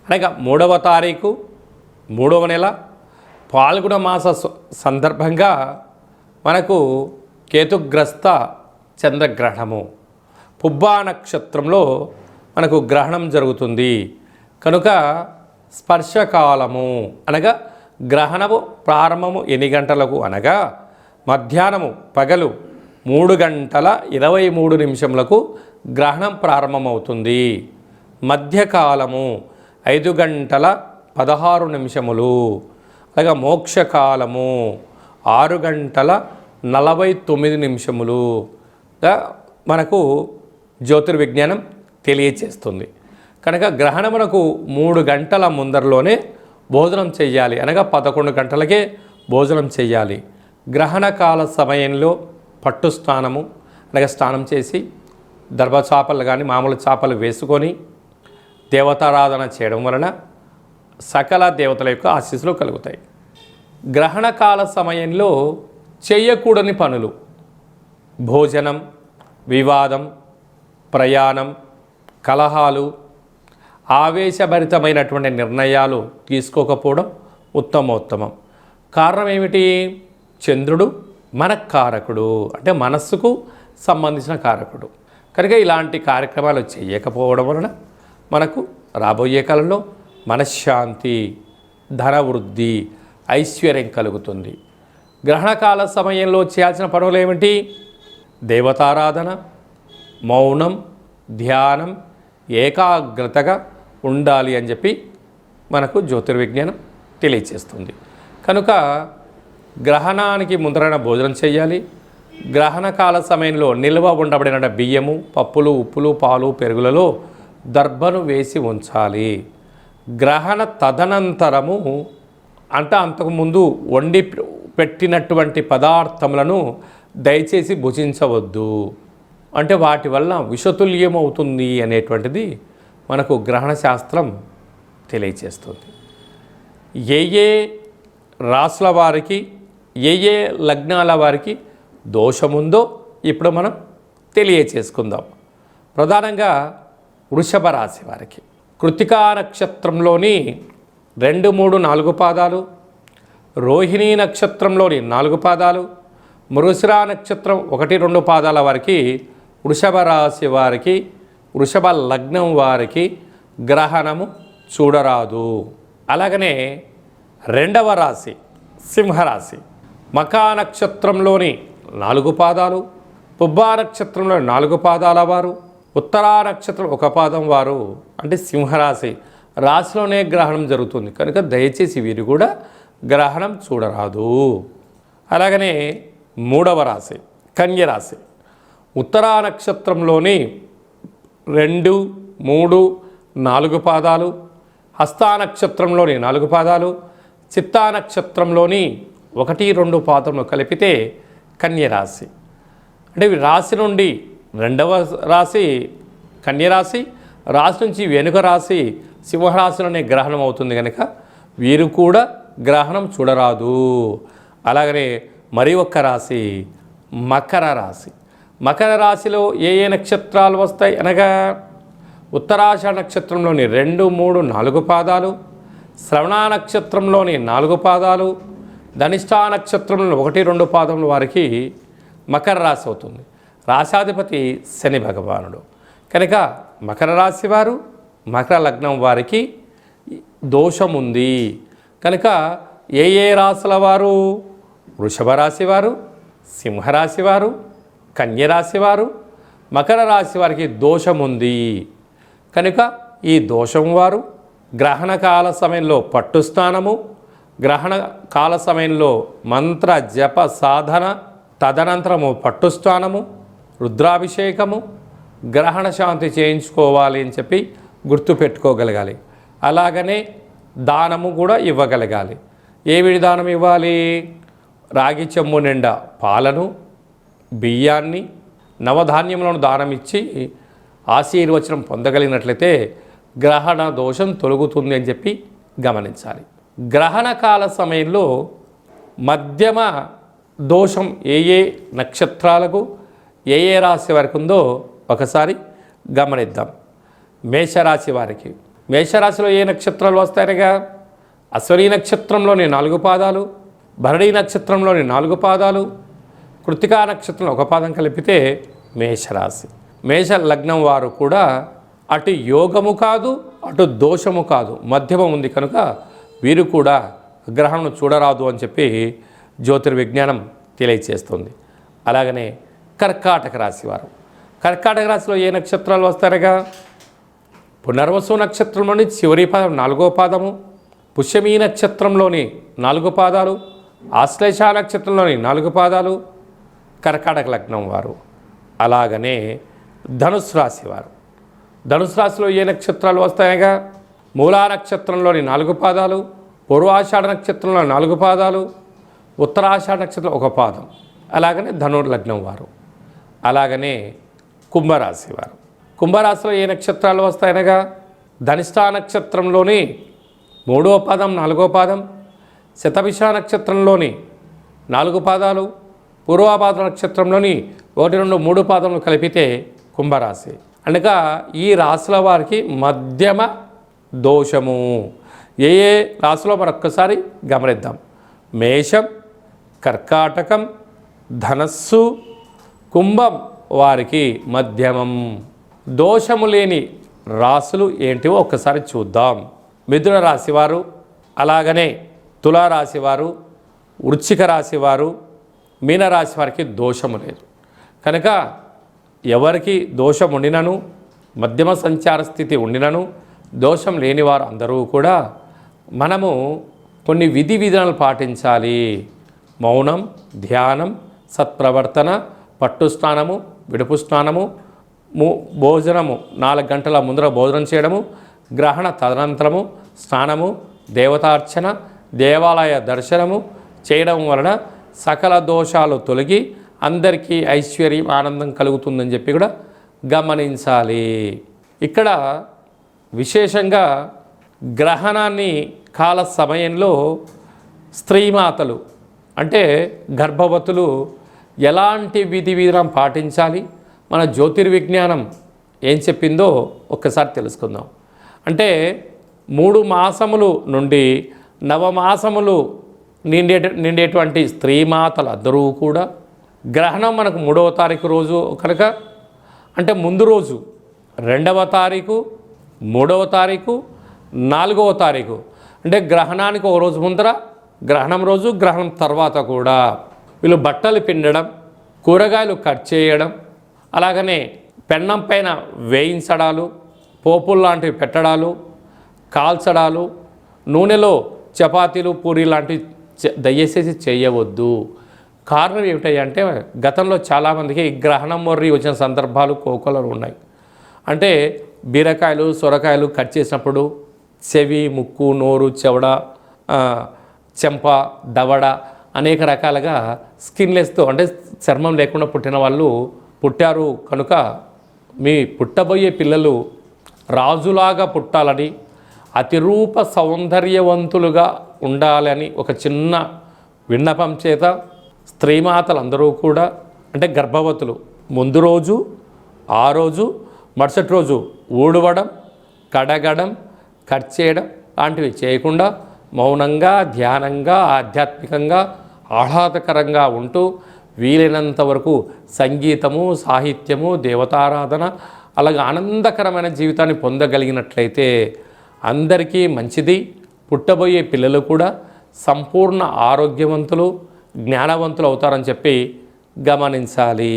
అనగా 3వ తారీఖు 3వ నెల పాల్గొన మాస సందర్భంగా మనకు కేతుగ్రస్త చంద్రగ్రహణము పుబ్బా నక్షత్రంలో మనకు గ్రహణం జరుగుతుంది కనుక స్పర్శకాలము అనగా గ్రహణము ప్రారంభము ఎన్ని గంటలకు అనగా మధ్యాహ్నము పగలు 3:23 గ్రహణం ప్రారంభమవుతుంది. మధ్యకాలము 5:16 అలాగే మోక్షకాలము 6:49 మనకు జ్యోతిర్విజ్ఞానం తెలియచేస్తుంది. కనుక గ్రహణమునకు 3 గంటల ముందరలోనే భోజనం చేయాలి అనగా 11 గంటలకే భోజనం చేయాలి. గ్రహణకాల సమయంలో పట్టు స్నానము అనగా స్నానం చేసి దర్భ చాపలు కానీ మామూలు చాపలు వేసుకొని దేవతారాధన చేయడం వలన సకల దేవతల యొక్క ఆశీస్సులు కలుగుతాయి. గ్రహణకాల సమయంలో చేయకూడని పనులు భోజనం, వివాదం, ప్రయాణం, కలహాలు, ఆవేశభరితమైనటువంటి నిర్ణయాలు తీసుకోకపోవడం ఉత్తమోత్తమం. కారణం ఏమిటి? చంద్రుడు మనఃకారకుడు, అంటే మనస్సుకు సంబంధించిన కారకుడు. కనుక ఇలాంటి కార్యక్రమాలు చేయకపోవడం వలన మనకు రాబోయే కాలంలో మనశ్శాంతి, ధనవృద్ధి, ఐశ్వర్యం కలుగుతుంది. గ్రహణకాల సమయంలో చేయాల్సిన పనులు ఏమిటి? దేవతారాధన, మౌనం, ధ్యానం, ఏకాగ్రతగా ఉండాలి అని చెప్పి మనకు జ్యోతిర్విజ్ఞానం తెలియచేస్తుంది. కనుక గ్రహణానికి ముందరైన భోజనం చేయాలి. గ్రహణకాల సమయంలో నిల్వ ఉండబడిన బియ్యము, పప్పులు, ఉప్పులు, పాలు, పెరుగులలో దర్భను వేసి ఉంచాలి. గ్రహణ తదనంతరము అంటే అంతకుముందు వండి పెట్టినటువంటి పదార్థములను దయచేసి భుజించవద్దు. అంటే వాటి వల్ల విషతుల్యం అవుతుంది అనేటువంటిది మనకు గ్రహణ శాస్త్రం తెలియచేస్తుంది. ఏ ఏ రాసుల వారికి, ఏ ఏ లగ్నాల వారికి దోషముందో ఇప్పుడు మనం తెలియచేసుకుందాం. ప్రధానంగా వృషభ రాశి వారికి కృత్తికా నక్షత్రంలోని 2, 3, 4 పాదాలు, రోహిణీ నక్షత్రంలోని 4 పాదాలు, మృగశిర నక్షత్రం 1, 2 పాదాల వారికి వృషభ రాశి వారికి, వృషభ లగ్నం వారికి గ్రహణము చూడరాదు. అలాగనే 2వ రాశి సింహరాశి మకా నక్షత్రంలోని 4 పాదాలు, పుబ్బా నక్షత్రంలోని 4 పాదాల వారు, ఉత్తరా నక్షత్రం 1 పాదం వారు అంటే సింహరాశి రాశిలోనే గ్రహణం జరుగుతుంది కనుక దయచేసి వీరు కూడా గ్రహణం చూడరాదు. అలాగనే 3వ రాశి కన్యరాశి ఉత్తరా నక్షత్రంలోని 2, 3, 4 పాదాలు, హస్తా నక్షత్రంలోని 4 పాదాలు, చిత్తా నక్షత్రంలోని 1, 2 పాదములు కలిపితే కన్యరాశి. అంటే రాశి నుండి 2వ రాశి కన్యరాశి, రాశి నుంచి వెనుక రాశి సింహరాశిలోనే గ్రహణం అవుతుంది కనుక వీరు కూడా గ్రహణం చూడరాదు. అలాగనే మరి ఒక్క రాశి మకర రాశి. మకర రాశిలో ఏ ఏ నక్షత్రాలు వస్తాయి అనగా ఉత్తరాషాఢ నక్షత్రంలోని 2, 3, 4 పాదాలు, శ్రవణ నక్షత్రంలోని 4 పాదాలు, ధనిష్టా నక్షత్రంలో 1, 2 పాదముల వారికి మకర రాశి అవుతుంది. రాశాధిపతి శని భగవానుడు కనుక మకర రాశి వారు, మకర లగ్నం వారికి దోషం ఉంది కనుక ఏ ఏ రాశుల వారు? వృషభ రాశి వారు, సింహరాశి వారు, కన్యరాశి వారు, మకర రాశి వారికి దోషం ఉంది కనుక ఈ దోషం వారు గ్రహణకాల సమయంలో పట్టు స్నానము, గ్రహణ కాల సమయంలో మంత్ర జప సాధన, తదనంతరము పట్టు స్నానము, రుద్రాభిషేకము, గ్రహణ శాంతి చేయించుకోవాలి అని చెప్పి గుర్తుపెట్టుకోగలగాలి. అలాగనే దానము కూడా ఇవ్వగలగాలి. ఏవిడి దానం ఇవ్వాలి? రాగి చెంబు నిండా పాలను, బియ్యాన్ని, నవధాన్యములను దానం ఇచ్చి ఆశీర్వచనం పొందగలిగినట్లయితే గ్రహణ దోషం తొలగుతుంది అని చెప్పి గమనించాలి. గ్రహణ కాల సమయంలో మధ్యమ దోషం ఏ ఏ నక్షత్రాలకు, ఏ ఏ రాశి వారికి ఉందో ఒకసారి గమనిద్దాం. మేషరాశి వారికి మేషరాశిలో ఏ నక్షత్రాలు వస్తాయనగా అశ్వనీ నక్షత్రంలోని 4 పాదాలు, భరణీ నక్షత్రంలోని 4 పాదాలు, కృత్తికా నక్షత్రంలో 1 పాదం కలిపితే మేషరాశి. మేష లగ్నం వారు కూడా అటు యోగము కాదు, అటు దోషము కాదు, మధ్యమం ఉంది కనుక వీరు కూడా గ్రహణను చూడరాదు అని చెప్పి జ్యోతిర్విజ్ఞానం తెలియచేస్తుంది. అలాగనే కర్కాటక రాశి వారు, కర్కాటక రాశిలో ఏ నక్షత్రాలు వస్తారగా పునర్వసు నక్షత్రంలోని చివరి పాదం 4వ పాదము, పుష్యమీ నక్షత్రంలోని 4 పాదాలు, ఆశ్లేష నక్షత్రంలోని 4 పాదాలు కర్కాటక లగ్నం వారు. అలాగనే ధనుసు రాశి వారు, ధనుసు రాశిలో ఏ నక్షత్రాలు వస్తాయగా మూలా నక్షత్రంలోని 4 పాదాలు, పూర్వాషాఢ నక్షత్రంలో 4 పాదాలు, ఉత్తరాషాఢ నక్షత్రం 1 పాదం. అలాగనే ధనుర్ లగ్నం వారు. అలాగనే కుంభరాశి వారు, కుంభరాశిలో ఏ నక్షత్రాలు వస్తాయనగా ధనిష్ఠా నక్షత్రంలోని 3వ పాదం 4వ పాదం, శతభిష నక్షత్రంలోని 4 పాదాలు, పూర్వభాద్ర నక్షత్రంలోని 1, 2, 3 పాదములు కలిపితే కుంభరాశి. అనగా ఈ రాశుల వారికి మధ్యమ దోషము. ఏ ఏ రాశిలో మరొక్కసారి గమనిద్దాం. మేషం, కర్కాటకం, ధనస్సు, కుంభం వారికి మధ్యమం. దోషము లేని రాశులు ఏంటివో ఒక్కసారి చూద్దాం. మిథున రాశివారు, అలాగనే తులారాశివారు, వృశ్చిక రాశివారు, మీనరాశి వారికి దోషము లేదు కనుక ఎవరికి దోషం ఉండినను, మధ్యమ సంచార స్థితి ఉండినను, దోషం లేనివారు అందరూ కూడా మనము కొన్ని విధి విధానాలు పాటించాలి. మౌనం, ధ్యానం, సత్ప్రవర్తన, పట్టు స్నానము, విడుపు స్నానము, భోజనము 4 గంటల ముందర భోజనం చేయడము, గ్రహణ తదనంతరము స్నానము, దేవతార్చన, దేవాలయ దర్శనము చేయడం వలన సకల దోషాలు తొలగి అందరికీ ఐశ్వర్యం, ఆనందం కలుగుతుందని చెప్పి కూడా గమనించాలి. ఇక్కడ విశేషంగా గ్రహణాన్ని కాల సమయంలో స్త్రీమాతలు అంటే గర్భవతులు ఎలాంటి విధి విధానం పాటించాలి, మన జ్యోతిర్విజ్ఞానం ఏం చెప్పిందో ఒక్కసారి తెలుసుకుందాం. అంటే 3 మాసములు నుండి నవమాసములు నిండేటువంటి స్త్రీమాతలు అందరూ కూడా గ్రహణం మనకు 3వ తారీఖు రోజు కనుక అంటే ముందు రోజు 2వ తారీఖు, 3వ తారీఖు, 4వ తారీఖు అంటే గ్రహణానికి ఒక రోజు ముందర, గ్రహణం రోజు, గ్రహణం తర్వాత కూడా వీళ్ళు బట్టలు పిండడం, కూరగాయలు కట్ చేయడం, అలాగనే పెన్నం పైన వేయించడాలు, పోపులు లాంటివి పెట్టడాలు, కాల్చడాలు, నూనెలో చపాతీలు, పూరీ లాంటివి దయచేసి చేయవద్దు. కారణం ఏమిటంటే గతంలో చాలామందికి గ్రహణం మొర్రి వచ్చిన సందర్భాలు కోకొలలు ఉన్నాయి. అంటే బీరకాయలు, సొరకాయలు కట్ చేసినప్పుడు చెవి, ముక్కు, నోరు, చెవడ, చెంప, దవడ అనేక రకాలుగా స్కిన్లెస్తో అంటే చర్మం లేకుండా పుట్టిన వాళ్ళు పుట్టారు కనుక మీ పుట్టబోయే పిల్లలు రాజులాగా పుట్టాలని, అతిరూప సౌందర్యవంతులుగా ఉండాలని ఒక చిన్న విన్నపం చేత స్త్రీమాతలందరూ కూడా అంటే గర్భవతులు ముందు రోజు, ఆ రోజు, మరుసటి రోజు ఊడవడం, కడగడం, కట్ చేయడం లాంటివి చేయకుండా మౌనంగా, ధ్యానంగా, ఆధ్యాత్మికంగా, ఆహ్లాదకరంగా ఉంటూ వీలైనంత వరకు సంగీతము, సాహిత్యము, దేవతారాధన అలాగే ఆనందకరమైన జీవితాన్ని పొందగలిగినట్లయితే అందరికీ మంచిది. పుట్టబోయే పిల్లలు కూడా సంపూర్ణ ఆరోగ్యవంతులు, జ్ఞానవంతులు అవుతారని చెప్పి గమనించాలి.